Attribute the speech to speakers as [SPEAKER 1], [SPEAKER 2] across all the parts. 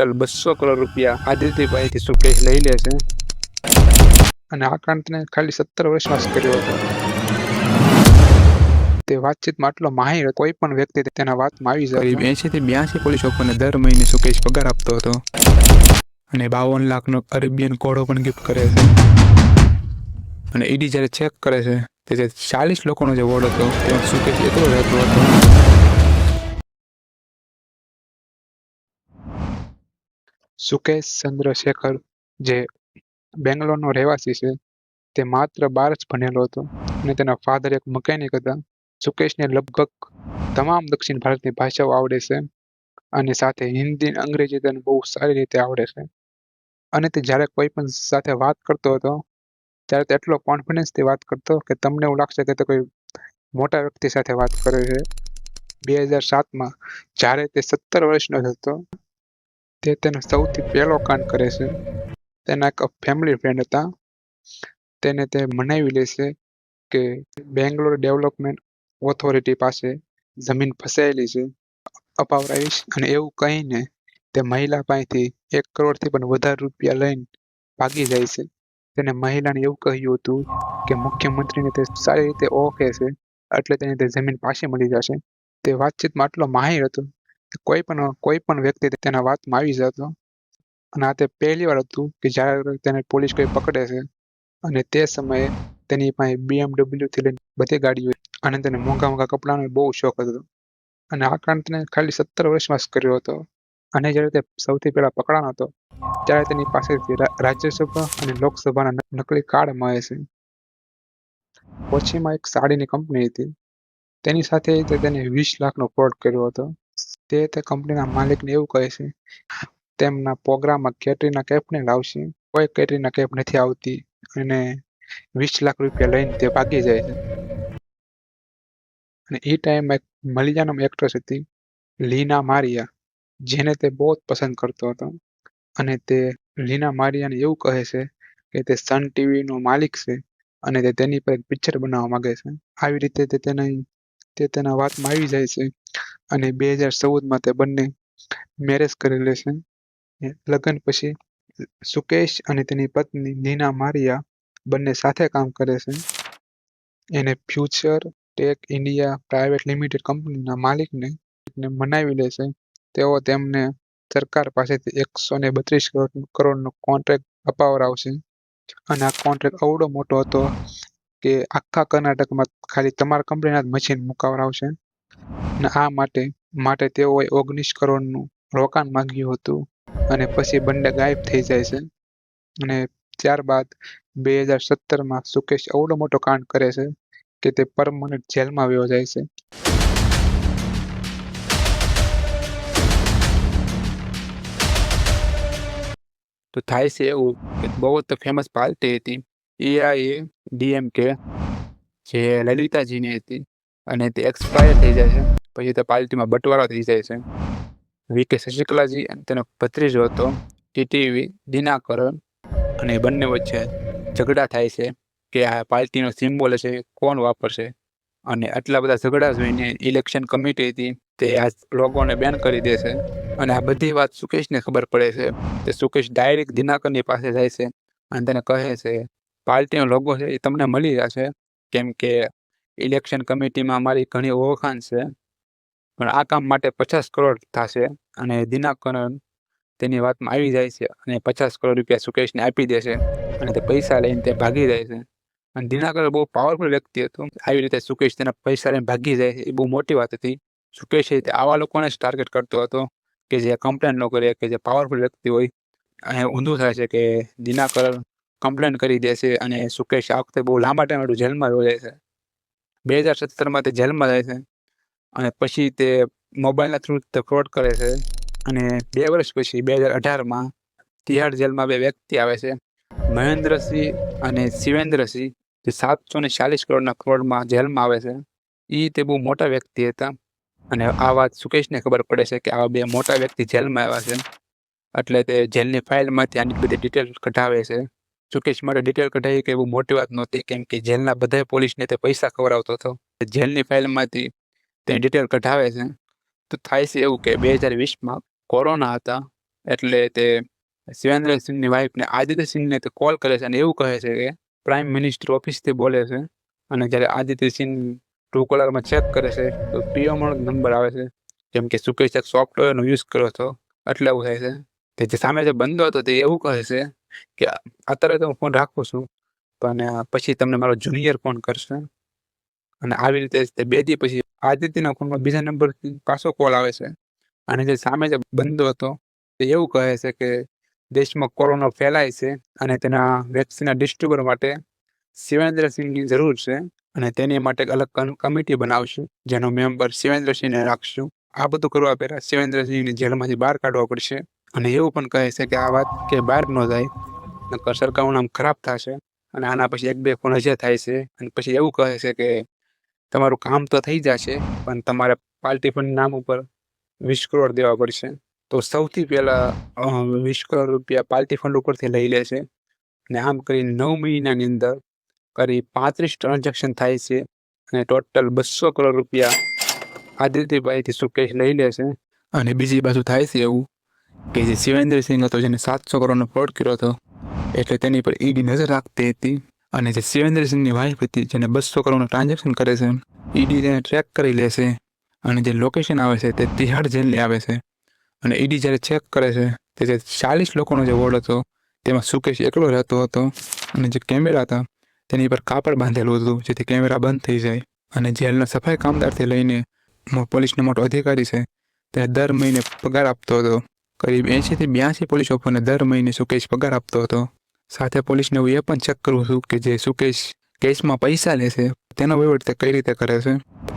[SPEAKER 1] Total 200 crore રૂપિયા આદિત્યભાઈથી સુકેશ લઈ લે છે અને આ કાંડ તેને ખાલી 17 વર્ષમાં જ કર્યો હતો. તે વાતચીતમાં આટલો માહિર હતો, કોઈ પણ વ્યક્તિ તેના વાતમાં આવી જાય.
[SPEAKER 2] કરીબ 80 થી 82 પોલીસ ચોકોને દર મહિને સુકેશ પગાર આપતો હતો અને 52 લાખનો અરેબિયન ઘોડો પણ ગિફ્ટ કરે છે. અને ઈડી જ્યારે ચેક કરે છે તે જે 40 લોકોનો જે વોર્ડ હતો તેમાં સુકેશ એકલો રહેતો હતો.
[SPEAKER 1] સુકેશ ચંદ્રશેખર, જે બેંગ્લોરનો રહેવાસી છે, તે માત્ર 12 જ ભણેલો હતો અને તેના ફાધર એક મકેનિક હતા. સુકેશને લગભગ તમામ દક્ષિણ ભારતની ભાષાઓ આવડે છે અને સાથે હિન્દી, અંગ્રેજી તેને બહુ સારી રીતે આવડે છે. અને તે જ્યારે કોઈ પણ સાથે વાત કરતો હતો ત્યારે તે એટલો કોન્ફિડન્સથી વાત કરતો કે તમને એવું લાગશે કે તે કોઈ મોટા વ્યક્તિ સાથે વાત કરે છે. 2007માં જ્યારે તે 17 વર્ષનો હતો, તે તેનો સૌથી પહેલો કાંડ કરે છે. તેના એક ફેમિલી ફ્રેન્ડ હતા, તેને તે મનાવી લેશે કે બેંગ્લોર ડેવલપમેન્ટ ઓથોરિટી પાસે જમીન ફસાયેલી છે, અપાવડાવીશ. અને એવું કહીને તે મહિલા પાસેથી 1 કરોડથી પણ વધારે રૂપિયા લઈને ભાગી જાય છે. તેને મહિલાને એવું કહ્યું હતું કે મુખ્યમંત્રીને તે સારી રીતે ઓળખે છે, એટલે તેને તે જમીન પાછી મળી જશે. તે વાતચીતમાં આટલો માહિર હતો કે કોઈ પણ વ્યક્તિ તેના વાતમાં આવી જતો. અને આ તે પહેલી વાર હતું કે જ્યારે તેને પોલીસ કોઈ પકડે છે અને તે સમયે તેની પાસે BMW થી લઈને બધી ગાડીઓ અને તેને મોંઘા કપડાનો બહુ શોખ હતો. અને આ કાંડ તેને ખાલી 17 વર્ષમાં જ કર્યો હતો. અને જ્યારે તે સૌથી પહેલા પકડાનો હતો ત્યારે તેની પાસેથી રાજ્યસભા અને લોકસભાના નકલી કાર્ડ મળે છે. કોચીમાં એક સાડીની કંપની હતી, તેની સાથે તેને 20 લાખનો ફ્રોડ કર્યો હતો. તે કંપનીના માલિકને એવું કહે છે તેમના પ્રોગ્રામમાં કેટરીના કૈફને લાવશે. કોઈ કેટરીના કૈફ નથી આવતી અને 20 લાખ રૂપિયા લઈને તે ભાગી જાય છે. અને એ ટાઈમમાં એક મલયાલમ એક્ટ્રેસ હતી, લીના મારિયા, જેને તે બહુ જ પસંદ કરતો હતો. અને તે લીના મારિયાને એવું કહે છે કે તે સન ટીવીનો માલિક છે અને તે તેની પર એક પિક્ચર બનાવવા માંગે છે. આવી રીતે તે તેના વાતમાં આવી જાય છે અને 2014માં તે બંને મેરેજ કરી લે છે. લગ્ન પછી સુકેશ અને તેની પત્ની નીના મારિયા બંને સાથે કામ કરે છે. એને future tech India private limited કંપનીના માલિકને મનાવી લે છે. તેઓ તેમને સરકાર પાસેથી 132 કરોડનો કોન્ટ્રાક્ટ અપાવડાવશે. અને આ કોન્ટ્રાક્ટ એવડો મોટો હતો કે આખા કર્ણાટકમાં ખાલી તમારા કંપનીના જ મશીન મુકાવડાવશે. અને આ માટે તેઓએ 19 કરોડનું રોકાણ માંગ્યું હતું. અને પછી બંને ગાયબ થઈ જાય છે. અને ત્યારબાદ 2017માં સુકેશ એવડો મોટો કાંડ કરે છે કે તે પરમનન્ટ જેલમાં વયો જાય છે.
[SPEAKER 2] તો થાય છે એવું કે બહુ જ ફેમસ પાર્ટી હતી AIADMK, જે લલિતાજીની હતી અને તે એક્સપાયર થઈ જાય છે. પછી તે પાર્ટીમાં બટવારો થઈ જાય છે. VK શશિકલાજી અને તેનો ભત્રીજો હતો TTV દિનાકરન, અને બંને વચ્ચે ઝઘડા થાય છે કે આ પાર્ટીનો સિમ્બોલ છે કોણ વાપરશે. અને આટલા બધા ઝઘડા જોઈને ઇલેક્શન કમિટી હતી તે આ લોગોને બેન કરી દે છે. અને આ બધી વાત સુકેશને ખબર પડે છે. તે સુકેશ ડાયરેક્ટ દિનાકરની પાસે જાય છે અને તેને કહે છે પાર્ટીનો લોગો છે એ તમને મળી જશે, કેમ કે ઇલેક્શન કમિટીમાં અમારી ઘણી ઓળખાણ છે, પણ આ કામ માટે 50 કરોડ થશે. અને દિનાકરન તેની વાતમાં આવી જાય છે અને 50 કરોડ રૂપિયા સુકેશને આપી દે છે અને તે પૈસા લઈને તે ભાગી જાય છે. અને દિનાકર બહુ પાવરફુલ વ્યક્તિ હતું. આવી રીતે સુકેશ તેના પૈસા લઈને ભાગી જાય છે એ બહુ મોટી વાત હતી. સુકેશ આવા લોકોને જ ટાર્ગેટ કરતો હતો કે જે કમ્પ્લેન ન કરે, કે જે પાવરફુલ વ્યક્તિ હોય. અહીં ઊંધું થાય છે કે દિનાકર કમ્પ્લેન કરી દે છે અને સુકેશ આ વખતે બહુ લાંબા ટાઈમ માટે જેલમાં રહી જાય છે. 2017માં તે જેલમાં જાય છે અને પછી તે મોબાઈલના થ્રુ તે ફ્રોડ કરે છે. અને 2 વર્ષ પછી 2018માં તિહાડ જેલમાં 2 વ્યક્તિ આવે છે, મહેન્દ્રસિંહ અને શિવેન્દ્રસિંહ, જે 740 કરોડના ફ્રોડમાં જેલમાં આવે છે. તે બહુ મોટા વ્યક્તિ હતા. અને આ વાત સુકેશને ખબર પડે છે કે આવા 2 મોટા વ્યક્તિ જેલમાં આવ્યા છે. એટલે તે જેલની ફાઇલમાંથી આની બધી ડિટેલ કઢાવે છે. સુકેશ માટે ડિટેલ કઢાવી કે એવું મોટી વાત નહોતી, કેમ કે જેલના બધા પોલીસને તે પૈસા ખવડાવતો હતો. જેલની ફાઇલમાંથી તે ડિટેલ કઢાવે છે. તો થાય છે એવું કે 2020માં કોરોના હતા એટલે તે શિવેન્દ્ર સિંહની વાઈફને આદિત્ય સિંહને તે કોલ કરે છે અને એવું કહે છે કે પ્રાઇમ મિનિસ્ટર ઓફિસથી બોલે છે. અને જ્યારે આદિત્ય સિંહ ટ્રુ કોલરમાં ચેક કરે છે તો પ્રિયોનો નંબર આવે છે. જેમ કે સુકેશ એક સોફ્ટવેરનો યુઝ કર્યો હતો એટલે એવું થાય છે. તે જે સામે જે બંદો હતો તે એવું કહે છે કે અત્યારે તો હું ફોન રાખું છું, પણ પછી તમને મારો જુનિયર ફોન કરશે. અને આવી રીતે તે 2 દી પછી આદિત્યના ફોનમાં બીજા નંબરથી પાછો કોલ આવે છે. અને જે સામે જે બંદો હતો તે એવું કહે છે કે દેશમાં કોરોના ફેલાય છે અને તેના વેક્સિનના ડિસ્ટ્રીબ્યુટર માટે શિવેન્દ્ર સિંહની જરૂર છે અને તેની માટે એક અલગ કમિટી બનાવશું, જેનો મેમ્બર શિવેન્દ્ર સિંહને રાખશું. આ બધું કરવા પહેલા શિવેન્દ્ર સિંહને જેલમાંથી બહાર કાઢવા પડશે. અને એવું પણ કહે છે કે આ વાત કે બહાર ન જાય, નકર સરકારનું નામ ખરાબ થશે. અને આના પછી 1-2 ફોન હજી થાય છે અને પછી એવું કહે છે કે તમારું કામ તો થઈ જશે, પણ તમારે પાર્ટી ફંડ નામ ઉપર 20 કરોડ દેવા પડશે. તો સૌથી પહેલા 20 કરોડ રૂપિયા પાર્ટી ફંડ ઉપરથી લઈ લે છે. અને આમ કરીને 9 મહિનાની અંદર કરીબ 35 ટ્રાન્ઝેક્શન થાય છે અને ટોટલ 200 કરોડ રૂપિયા આદિત્યભાઈથી સુકેશ લઈ લે છે. અને બીજી બાજુ થાય છે એવું કે જે શિવેન્દ્ર સિંહ હતો જેને 700 કરોડનો ફ્રોડ કર્યો હતો, એટલે તેની પર ઈડી નજર રાખતી હતી. અને જે શિવેન્દ્ર સિંહની વાઈફ હતી જેને 200 કરોડનું ટ્રાન્ઝેક્શન કરે છે, ઈડી તેને ટ્રેક કરી લે છે. અને જે લોકેશન આવે છે તે તિહાડ જેલની આવે છે. અને ઈડી જ્યારે ચેક કરે છે તે જે 40 લોકોનો જે વોર્ડ હતો તેમાં સુકેશ એકલો રહેતો હતો. અને જે કેમેરા હતા તેની પર કાપડ બાંધેલું હતું જેથી કેમેરા બંધ થઈ જાય. અને જેલના સફાઈ કામદારથી લઈને પોલીસનો મોટો અધિકારી છે તેને દર મહિને પગાર આપતો હતો. કરીબ 80 થી 82 પોલીસ ઓફિસરને દર મહિને સુકેશ પગાર આપતો હતો. સાથે પોલીસને હું એ પણ ચેક કરું છું કે જે સુકેશ કેસમાં પૈસા લે છે તેનો વહીવટ તે કઈ રીતે કરે છે.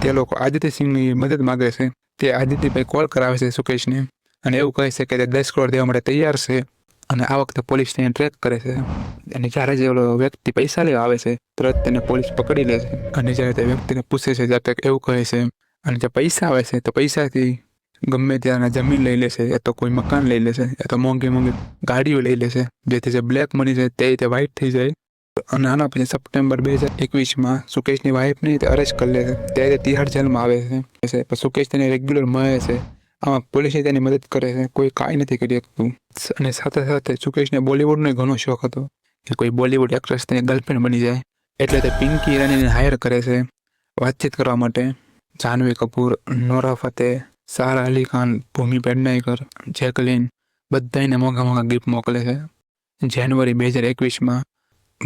[SPEAKER 2] તે લોકો આદિત્ય સિંહની મદદ માગે છે. તે આદિત્યભાઈ કોલ કરાવે છે સુકેશને અને એવું કહે છે કે તે 10 કરોડ દેવા માટે તૈયાર છે. અને આ વખતે પોલીસ તેને ટ્રેક કરે છે. અને જ્યારે જે ઓલો વ્યક્તિ પૈસા લેવા આવે છે તરત તેને પોલીસ પકડી લે છે. અને જ્યારે તે વ્યક્તિને પૂછે છે ત્યારે તે એવું કહે છે. અને જે પૈસા આવે છે તો પૈસાથી ગમે ત્યાંના જમીન લઈ લેશે, યા તો કોઈ મકાન લઈ લેશે, યા તો મોંઘી ગાડીઓ લઈ લેશે, જેથી જે બ્લેક મની છે તે રીતે વ્હાઇટ થઈ જાય. અને આના પછી સપ્ટેમ્બર 2021માં સુકેશની વાઈફને તે અરેસ્ટ કરી લે છે. ત્યારે તિહાડ જેલમાં આવે છે. સુકેશ તેને રેગ્યુલર મળે છે. આમાં પોલીસે તેની મદદ કરે છે. કોઈ કાંઈ નથી કરી શકતું. અને સાથે સાથે સુકેશને બોલિવૂડનો ઘણો શોખ હતો કે કોઈ બોલિવૂડ એક્ટ્રેસ તેની ગર્લફ્રેન્ડ બની જાય. એટલે તે પિંકી ઈરાનીને હાયર કરે છે વાતચીત કરવા માટે. જાહ્નવી કપૂર, નોરા ફતેહી, સારા અલી ખાન, ભૂમિ પેડનેકર, જેકલીન બધાને મોંઘા ગિફ્ટ મોકલે છે. જાન્યુઆરી 2021માં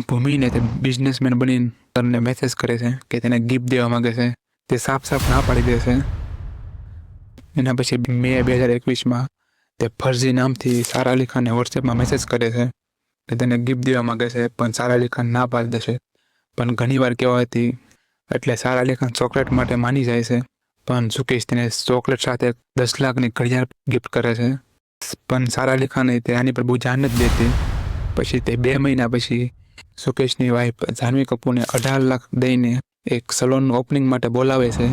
[SPEAKER 2] ભૂમિને તે બિઝનેસમેન બનીને મેસેજ કરે છે કે તેને ગિફ્ટ દેવા માંગે છે. તે સાફ ના પાડી દે છે. એના પછી મે 2021માં તે ફરજી નામથી સારા અલી ખાનને વોટ્સએપમાં મેસેજ કરે છે કે તેને ગિફ્ટ દેવા માંગે છે, પણ સારા અલી ખાન ના પાડી દેશે. પણ ઘણીવાર કહેવાતી એટલે સારા અલી ખાન ચોકલેટ માટે માની જાય છે. પણ સુકેશ તેને ચોકલેટ સાથે 10 લાખની ઘડિયાળ ગિફ્ટ કરે છે. પણ સારા અલી ખાન આની પર બહુ ધ્યાન નથી દેતી. પછી તે 2 મહિના પછી સુકેશની વાઈફ જાહ્નવી કપૂરને 18 લાખ દઈને એક સલોનનું ઓપનિંગ માટે બોલાવે છે.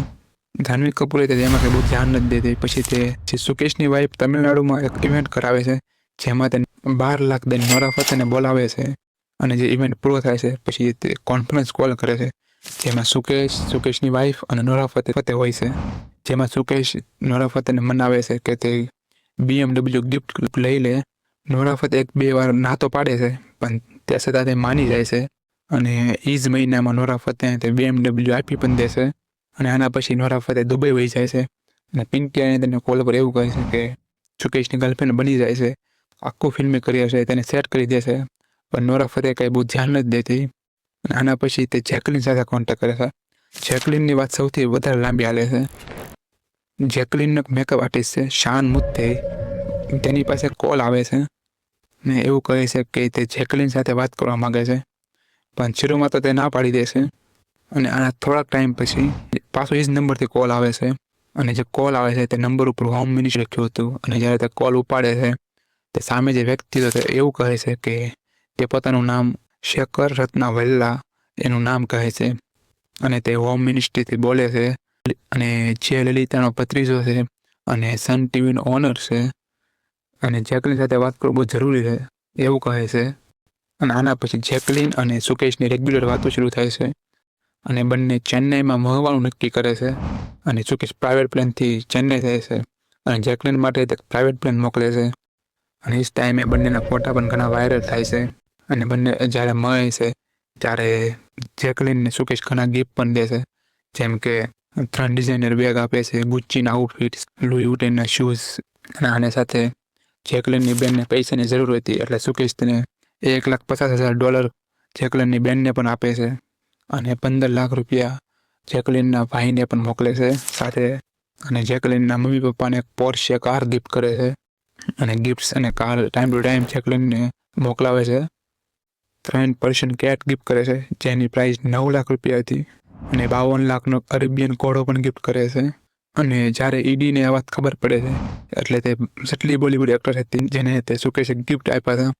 [SPEAKER 2] જાહ્નવી કપૂરે તેમાં કંઈ બહુ ધ્યાન નથી દેતી. પછી તે સુકેશની વાઈફ તમિલનાડુમાં એક ઇવેન્ટ કરાવે છે જેમાં તે 12 લાખ દઈને નોરા ફતેહીને બોલાવે છે. અને જે ઇવેન્ટ પૂરો થાય છે પછી તે કોન્ફરન્સ કોલ કરે છે જેમાં સુકેશની વાઈફ અને નોરા ફતેહી હોય છે. જેમાં સુકેશ નોરા ફતેહીને મનાવે છે કે તે BMW ગિફ્ટ લઈ લે. નોરા ફતેહી 1-2 વાર ના તો પાડે છે, પણ તે છતાં તે માની જાય છે. અને એ જ મહિનામાં નોરા ફતેહીને તે BMW આપી પણ દે છે. અને આના પછી નોરા ફતેહી દુબઈ વહી જાય છે. અને પિંકી આને તેને કોલ પર એવું કહે છે કે સુકેશની ગર્લફ્રેન્ડ બની જાય છે. આખું ફિલ્મી કરિયર છે તેને સેટ કરી દે છે. પણ નોરા ફતેહી કંઈ બહુ ધ્યાન નથી દેતી. આના પછી તે જેકલીન સાથે કોન્ટેક્ટ કરે છે. જેકલીનની વાત સૌથી વધારે લાંબી હાલે છે. જેકલીન એક મેકઅપ આર્ટિસ્ટ છે, શાન મુત્તેઈ. તેની પાસે કોલ આવે છે ને એવું કહે છે કે તે જેકલીન સાથે વાત કરવા માંગે છે. પણ શરૂમાં તો તે ના પાડી દે છે. અને આના થોડાક ટાઈમ પછી પાછો એ જ નંબરથી કોલ આવે છે. અને જે કોલ આવે છે તે નંબર ઉપર હોમ મિનિસ્ટર લખ્યું હતું. અને જ્યારે તે કોલ ઉપાડે છે તે સામે જે વ્યક્તિ હતો એવું કહે છે કે તે પોતાનું નામ શેખર રત્ના વેલ્લા એનું નામ કહે છે. અને તે હોમ મિનિસ્ટ્રીથી બોલે છે. અને જયલલિતાનો ભત્રીજો છે અને સન ટીવીનો ઓનર છે. અને જેકલીન સાથે વાત કરવું બહુ જરૂરી છે એવું કહે છે. અને આના પછી જેકલીન અને સુકેશની રેગ્યુલર વાતો શરૂ થાય છે. અને બંને ચેન્નઈમાં મળવાનું નક્કી કરે છે. અને સુકેશ પ્રાઇવેટ પ્લેનથી ચેન્નઈ જાય છે અને જેકલીન માટે એક પ્રાઇવેટ પ્લેન મોકલે છે. અને એ ટાઈમે બંનેના ફોટા પણ ઘણા વાયરલ થાય છે. અને બંને જ્યારે મળે છે ત્યારે જેકલીનને સુકેશ ઘણા ગિફ્ટ પણ દે છે. જેમ કે 3 ડિઝાઇનર બેગ આપે છે, ગુચ્ચીના આઉટફિટ્સ, લુઈ વુઇટનના શૂઝ. અને આની સાથે જેકલીનની બેનને પૈસાની જરૂર હતી એટલે સુકેશ તેને $1,50,000 જેકલીનની બેનને પણ આપે છે. અને ₹15 લાખ જેકલીનના ભાઈને પણ મોકલે છે સાથે. અને જેકલીનના મમ્મી પપ્પાને એક પોર્શે કાર ગિફ્ટ કરે છે. અને ગિફ્ટ્સ અને કાર ટાઈમ ટુ ટાઈમ જેકલીનને મોકલાવે છે. 3 કેટ ગિફ્ટ કરે છે જેની પ્રાઇસ $9 લાખ હતી. અને $52 લાખનો અરેબિયન ઘોડો પણ ગિફ્ટ કરે છે. અને જ્યારે ઈડીને આ વાત ખબર પડે છે એટલે તે જેટલી બોલિવૂડ એક્ટર હતી જેને તે સુકેશે ગિફ્ટ આપ્યા હતા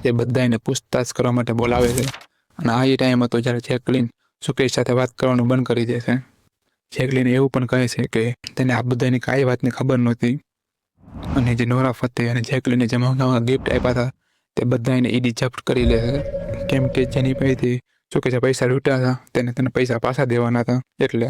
[SPEAKER 2] તે બધાને પૂછતાછ કરવા માટે બોલાવે છે. અને આ એ ટાઈમ હતો જ્યારે જેકલીન સુકેશ સાથે વાત કરવાનું બંધ કરી દે છે. જેકલીન એવું પણ કહે છે કે તેને આ બધાની કાંઈ વાતની ખબર નહોતી. અને જે નોરા ફતેહી અને જેકલીને જે મોંઘા ગિફ્ટ આપ્યા હતા તે બધાને ઈડી જપ્ત કરી લે છે. કેમ કે જેની પાસેથી સુકેશે પૈસા લૂંટ્યા હતા તેને પૈસા પાછા દેવાના હતા એટલે.